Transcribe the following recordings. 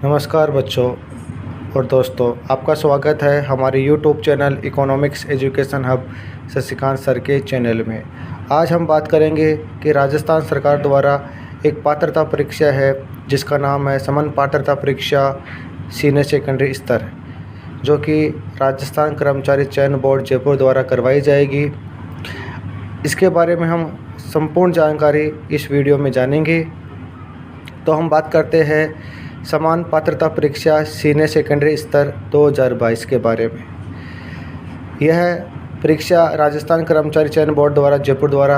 नमस्कार बच्चों और दोस्तों, आपका स्वागत है हमारे YouTube channel economics education hub Shashikant sir के चैनल में। आज हम बात करेंगे कि राजस्थान सरकार द्वारा एक पात्रता परीक्षा है जिसका नाम है समन पात्रता परीक्षा सीनियर सेकेंडरी स्तर, जो कि राजस्थान कर्मचारी चयन बोर्ड जयपुर द्वारा करवाई जाएगी। इसके बारे में हम संपूर्ण जानकारी इस वीडियो में जानेंगे। तो हम बात करते हैं समान पात्रता परीक्षा सीनियर सेकेंडरी स्तर 2022 के बारे में। यह परीक्षा राजस्थान कर्मचारी चयन बोर्ड द्वारा जयपुर द्वारा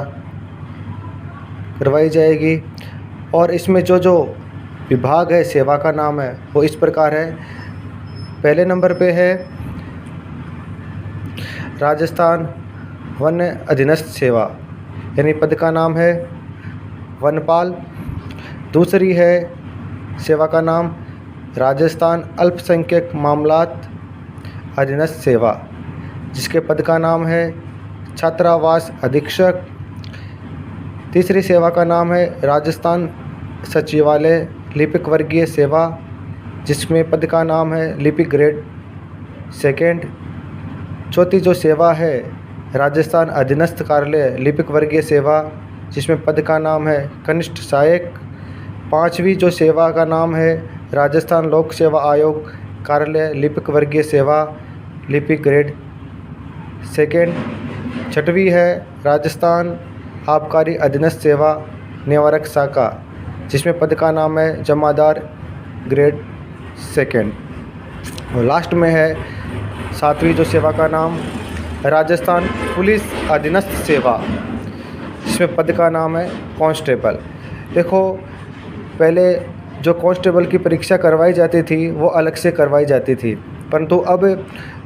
करवाई जाएगी और इसमें जो विभाग है, सेवा का नाम है, वो इस प्रकार है। पहले नंबर पे है राजस्थान वन अधीनस्थ सेवा, यानी पद का नाम है वनपाल। दूसरी है सेवा का नाम राजस्थान अल्पसंख्यक मामलात अधीनस्थ सेवा, जिसके पद का नाम है छात्रावास अधीक्षक। तीसरी सेवा का नाम है राजस्थान सचिवालय लिपिक वर्गीय सेवा, जिसमें पद का नाम है लिपिक ग्रेड सेकेंड। चौथी जो सेवा है राजस्थान अधीनस्थ कार्यालय लिपिक वर्गीय सेवा, जिसमें पद का नाम है कनिष्ठ सहायक। पांचवी जो सेवा का नाम है राजस्थान लोक सेवा आयोग कार्यालय लिपिक वर्गीय सेवा, लिपिक ग्रेड सेकेंड। छठवीं है राजस्थान आबकारी अधीनस्थ सेवा निवारक शाखा, जिसमें पद का नाम है जमादार ग्रेड सेकेंड। और लास्ट में है सातवीं जो सेवा का नाम राजस्थान पुलिस अधीनस्थ सेवा, जिसमें पद का नाम है कांस्टेबल। देखो, पहले जो कांस्टेबल की परीक्षा करवाई जाती थी वो अलग से करवाई जाती थी, परंतु अब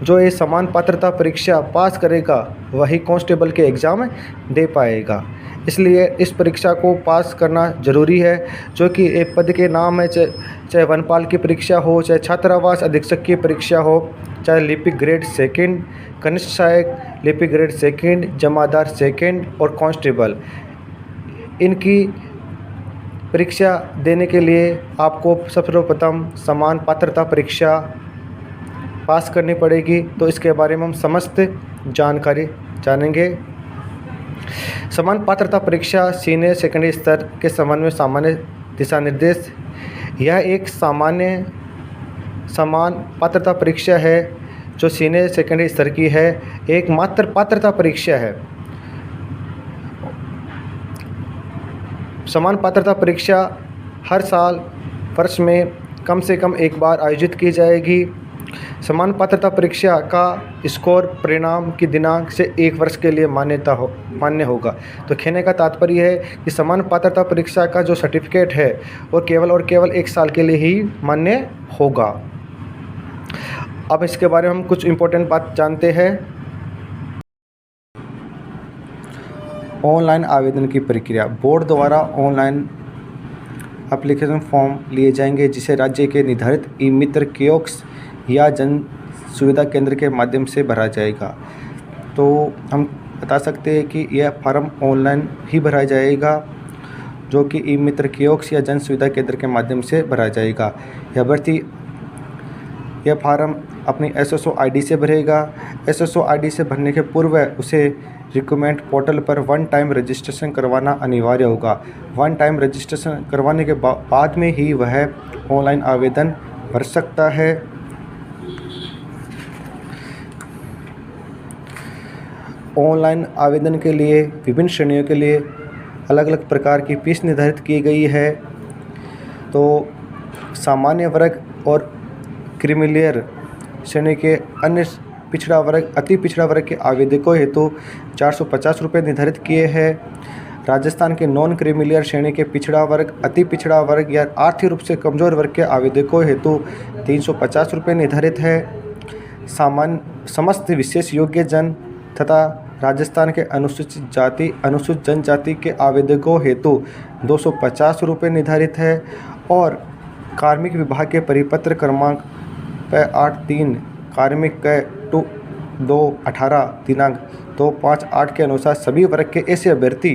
जो ये समान पात्रता परीक्षा पास करेगा वही कांस्टेबल के एग्ज़ाम दे पाएगा। इसलिए इस परीक्षा को पास करना ज़रूरी है, जो कि एक पद के नाम है, चाहे वनपाल की परीक्षा हो, चाहे छात्रावास अधीक्षक की परीक्षा हो, चाहे लिपिक ग्रेड सेकंड, कनिष्ठ सहायक लिपिक ग्रेड सेकंड, जमादार सेकंड और कांस्टेबल। इनकी परीक्षा देने के लिए आपको सर्वप्रथम समान पात्रता परीक्षा पास करनी पड़ेगी। तो इसके बारे में हम समस्त जानकारी जानेंगे। समान पात्रता परीक्षा सीनियर सेकेंडरी स्तर के संबंध में सामान्य दिशा निर्देश। यह एक समान पात्रता परीक्षा है जो सीनियर सेकेंडरी स्तर की है, एकमात्र पात्रता परीक्षा है। समान पात्रता परीक्षा हर साल वर्ष में कम से कम एक बार आयोजित की जाएगी। समान पात्रता परीक्षा का स्कोर परिणाम की दिनांक से 1 वर्ष के लिए मान्य होगा। तो कहने का तात्पर्य है कि समान पात्रता परीक्षा का जो सर्टिफिकेट है वो केवल 1 साल के लिए ही मान्य होगा। अब इसके बारे में हम कुछ इम्पोर्टेंट बात जानते हैं। ऑनलाइन आवेदन की प्रक्रिया। बोर्ड द्वारा ऑनलाइन एप्लीकेशन फॉर्म लिए जाएंगे, जिसे राज्य के निर्धारित ई मित्र कियोस्क या जन सुविधा केंद्र के माध्यम से भरा जाएगा। तो हम बता सकते हैं कि यह फार्म ऑनलाइन ही भरा जाएगा, जो कि ई मित्र कियोस्क या जन सुविधा केंद्र के माध्यम से भरा जाएगा। यह अभ्यर्थी यह फार्म अपनी SSO ID से भरेगा। SSO ID से भरने के पूर्व उसे रिक्रूटमेंट पोर्टल पर 1 टाइम रजिस्ट्रेशन करवाना अनिवार्य होगा। 1 टाइम रजिस्ट्रेशन करवाने के बाद में ही वह ऑनलाइन आवेदन भर सकता है। ऑनलाइन आवेदन के लिए विभिन्न श्रेणियों के लिए अलग अलग प्रकार की फीस निर्धारित की गई है। तो सामान्य वर्ग और क्रीमीलेयर श्रेणी के अन्य पिछड़ा वर्ग, अति पिछड़ा वर्ग के आवेदकों हेतु 450 रुपये निर्धारित किए हैं। राजस्थान के नॉन क्रीमीलेयर श्रेणी के पिछड़ा वर्ग, अति पिछड़ा वर्ग या आर्थिक रूप से कमजोर वर्ग के आवेदकों हेतु 350 रुपये निर्धारित है। समस्त विशेष योग्य जन तथा राजस्थान के अनुसूचित जाति, अनुसूचित जनजाति के आवेदकों हेतु 250 रुपये निर्धारित है। और कार्मिक विभाग के परिपत्र क्रमांक 83 कार्मिक के 2/18 दिनांक 2/5/8 के अनुसार सभी वर्ग के ऐसे अभ्यर्थी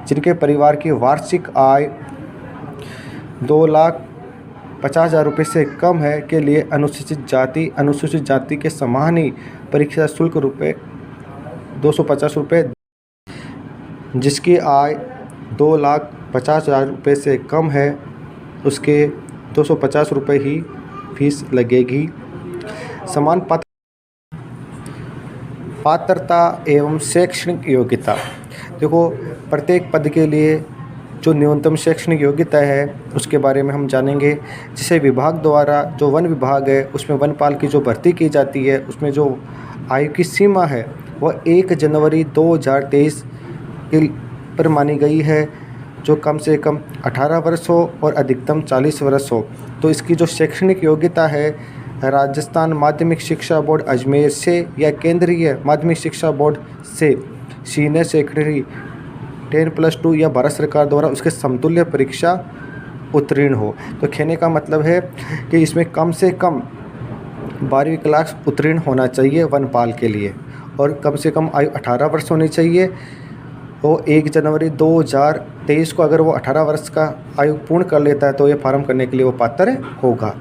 जिनके परिवार की वार्षिक आय 50,000 रुपये से कम है के लिए अनुसूचित जाति के समान ही परीक्षा शुल्क रुपये 250 रुपये, जिसकी आय 2,50,000 रुपये से कम है उसके 250 रुपये ही फीस लगेगी। समान पात्रता एवं शैक्षणिक योग्यता। देखो, प्रत्येक पद के लिए जो न्यूनतम शैक्षणिक योग्यता है उसके बारे में हम जानेंगे। जिसे विभाग द्वारा, जो वन विभाग है उसमें वनपाल की जो भर्ती की जाती है उसमें जो आयु की सीमा है वह 1 जनवरी 2023 के पर मानी गई है, जो कम से कम 18 वर्ष हो और अधिकतम 40 वर्ष हो। तो इसकी जो शैक्षणिक योग्यता है राजस्थान माध्यमिक शिक्षा बोर्ड अजमेर से या केंद्रीय माध्यमिक शिक्षा बोर्ड से सीनियर सेकेंडरी 10+2 या भारत सरकार द्वारा उसके समतुल्य परीक्षा उत्तीर्ण हो। तो कहने का मतलब है कि इसमें कम से कम 12वीं क्लास उत्तीर्ण होना चाहिए वनपाल के लिए, और कम से कम आयु 18 वर्ष होनी चाहिए। वो 1 जनवरी 2023 को अगर वो 18 वर्ष का आयु पूर्ण कर लेता है तो ये फार्म करने के लिए वो पात्र होगा।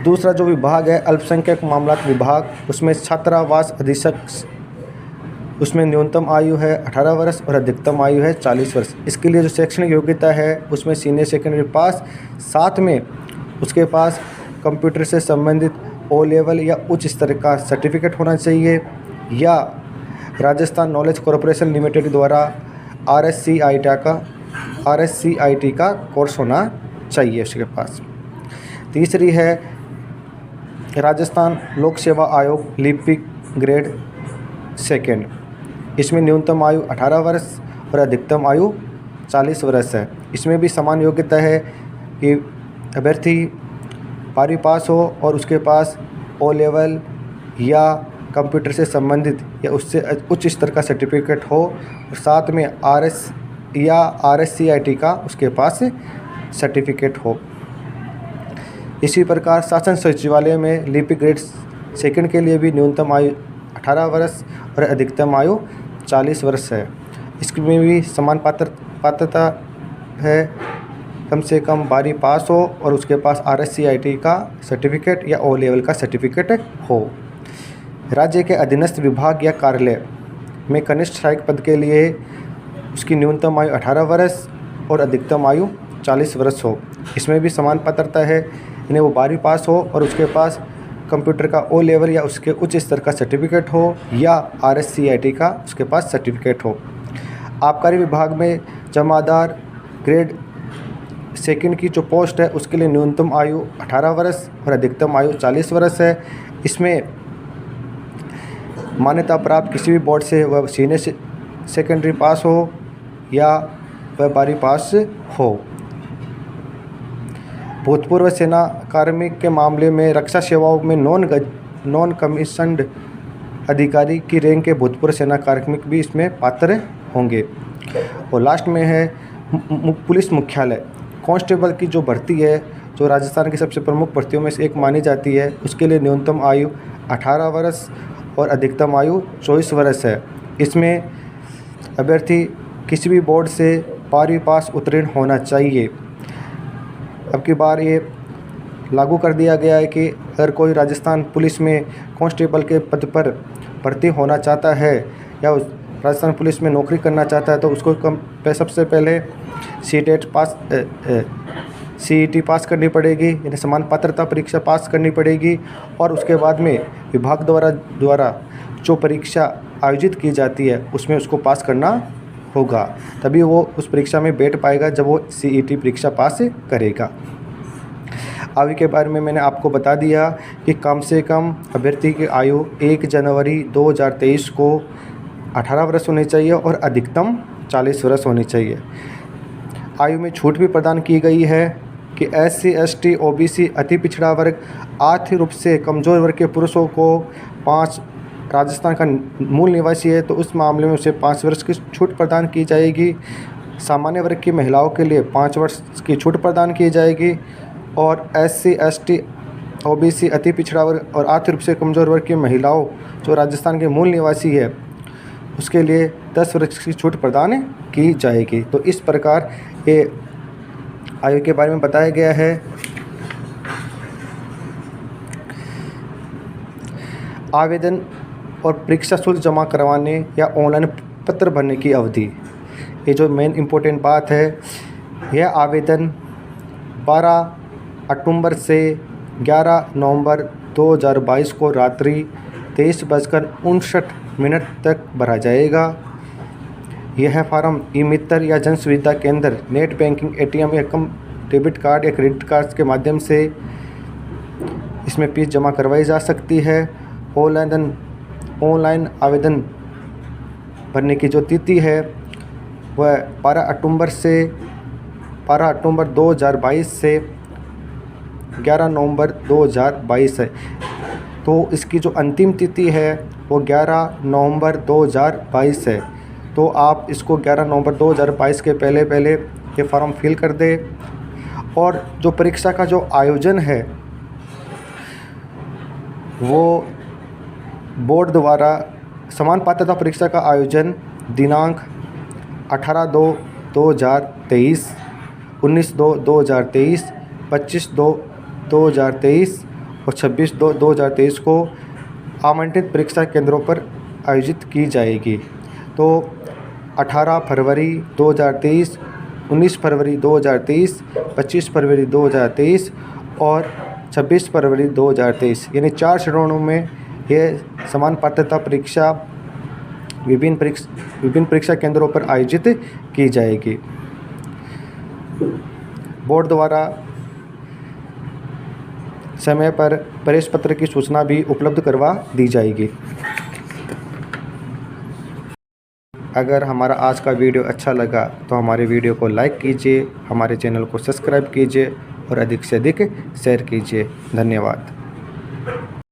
दूसरा जो विभाग है अल्पसंख्यक मामलात विभाग, उसमें छात्रावास अधीक्षक, उसमें न्यूनतम आयु है 18 वर्ष और अधिकतम आयु है 40 वर्ष। इसके लिए जो शैक्षणिक योग्यता है उसमें सीनियर सेकेंडरी पास, साथ में उसके पास कंप्यूटर से संबंधित ओ लेवल या उच्च स्तर का सर्टिफिकेट होना चाहिए, या राजस्थान नॉलेज कॉरपोरेशन लिमिटेड द्वारा RSCIT का कोर्स होना चाहिए उसके पास। तीसरी है राजस्थान लोक सेवा आयोग लिपिक ग्रेड 2, इसमें न्यूनतम आयु 18 वर्ष और अधिकतम आयु 40 वर्ष है। इसमें भी समान योग्यता है कि अभ्यर्थी 12वीं पास हो और उसके पास ओ लेवल या कंप्यूटर से संबंधित या उससे उच्च स्तर का सर्टिफिकेट हो, और साथ में RSCIT का उसके पास सर्टिफिकेट हो। इसी प्रकार शासन सचिवालय में लिपिक ग्रेड 2 के लिए भी न्यूनतम आयु 18 वर्ष और अधिकतम आयु 40 वर्ष है। इसमें भी समान पात्रता है, कम से कम 12वीं पास हो और उसके पास RSCIT का सर्टिफिकेट या ओ लेवल का सर्टिफिकेट हो। राज्य के अधीनस्थ विभाग या कार्यालय में कनिष्ठ सहायक पद के लिए उसकी न्यूनतम आयु 18 वर्ष और अधिकतम आयु 40 वर्ष हो। इसमें भी समान पात्रता है, इन्हें वो 12वीं पास हो और उसके पास कंप्यूटर का ओ लेवल या उसके उच्च स्तर का सर्टिफिकेट हो, या RSCIT का उसके पास सर्टिफिकेट हो। आबकारी विभाग में जमादार ग्रेड 2 की जो पोस्ट है उसके लिए न्यूनतम आयु 18 वर्ष और अधिकतम आयु 40 वर्ष है। इसमें मान्यता प्राप्त किसी भी बोर्ड से वह सीनियर सेकेंडरी पास हो या वह 12वीं पास हो। भूतपूर्व सेना कार्मिक के मामले में रक्षा सेवाओं में नॉन कमीशन्ड अधिकारी की रैंक के भूतपूर्व सेना कार्मिक भी इसमें पात्र होंगे। और लास्ट में है पुलिस मुख्यालय कांस्टेबल की जो भर्ती है, जो राजस्थान की सबसे प्रमुख भर्तियों में से एक मानी जाती है, उसके लिए न्यूनतम आयु 18 वर्ष और अधिकतम आयु 24 वर्ष है। इसमें अभ्यर्थी किसी भी बोर्ड से 12वीं पास उत्तीर्ण होना चाहिए। अब की बार ये लागू कर दिया गया है कि अगर कोई राजस्थान पुलिस में कांस्टेबल के पद पर भर्ती होना चाहता है या राजस्थान पुलिस में नौकरी करना चाहता है तो उसको सबसे पहले CET पास करनी पड़ेगी, यानी समान पात्रता परीक्षा पास करनी पड़ेगी, और उसके बाद में विभाग द्वारा जो परीक्षा आयोजित की जाती है उसमें उसको पास करना होगा, तभी वो उस परीक्षा में बैठ पाएगा जब वो CET परीक्षा पास करेगा। आयु के बारे में मैंने आपको बता दिया कि कम से कम अभ्यर्थी की आयु 1 जनवरी 2023 को 18 वर्ष होनी चाहिए और अधिकतम 40 वर्ष होनी चाहिए। आयु में छूट भी प्रदान की गई है कि SC ST OBC अति पिछड़ा वर्ग, आर्थिक रूप से कमज़ोर वर्ग के पुरुषों को 5 राजस्थान का मूल निवासी है तो उस मामले में उसे 5 वर्ष की छूट प्रदान की जाएगी। सामान्य वर्ग की महिलाओं के लिए 5 वर्ष की छूट प्रदान की जाएगी, और SC ST OBC अति पिछड़ा वर्ग और आर्थिक रूप से कमज़ोर वर्ग की महिलाओं जो राजस्थान के मूल निवासी है उसके लिए 10% की छूट प्रदान की जाएगी। तो इस प्रकार ये आयोग के बारे में बताया गया है। आवेदन और परीक्षा शुल्क जमा करवाने या ऑनलाइन पत्र भरने की अवधि, ये जो मेन इम्पोर्टेंट बात है, यह आवेदन 12 अक्टूबर से 11 नवंबर 2022 को रात्रि 23:59 तक भरा जाएगा। यह फार्म ई-मित्र या जन सुविधा केंद्र, नेट बैंकिंग, ATM या डेबिट कार्ड या क्रेडिट कार्ड के माध्यम से इसमें फीस जमा करवाई जा सकती है। ऑनलाइन आवेदन भरने की जो तिथि है वह 12 अक्टूबर 2022 से 11 नवंबर 2022 है। तो इसकी जो अंतिम तिथि है वो 11 नवंबर 2022 है। तो आप इसको 11 नवंबर 2022 के पहले ये फॉर्म फिल कर दें। और जो परीक्षा का जो आयोजन है वो बोर्ड द्वारा समान पात्रता परीक्षा का आयोजन दिनांक 18/2/2023, 19/2/2023, 25/2/2023 और 26/2/2023 को आमंत्रित परीक्षा केंद्रों पर आयोजित की जाएगी। तो 18 फरवरी 2023, 19 फरवरी 2023, 25 फरवरी 2023 और 26 फरवरी 2023, यानी 4 चरणों में ये समान पात्रता परीक्षा विभिन्न परीक्षा केंद्रों पर आयोजित की जाएगी। बोर्ड द्वारा समय पर प्रवेश पत्र की सूचना भी उपलब्ध करवा दी जाएगी। अगर हमारा आज का वीडियो अच्छा लगा तो हमारे वीडियो को लाइक कीजिए, हमारे चैनल को सब्सक्राइब कीजिए और अधिक से अधिक शेयर कीजिए। धन्यवाद।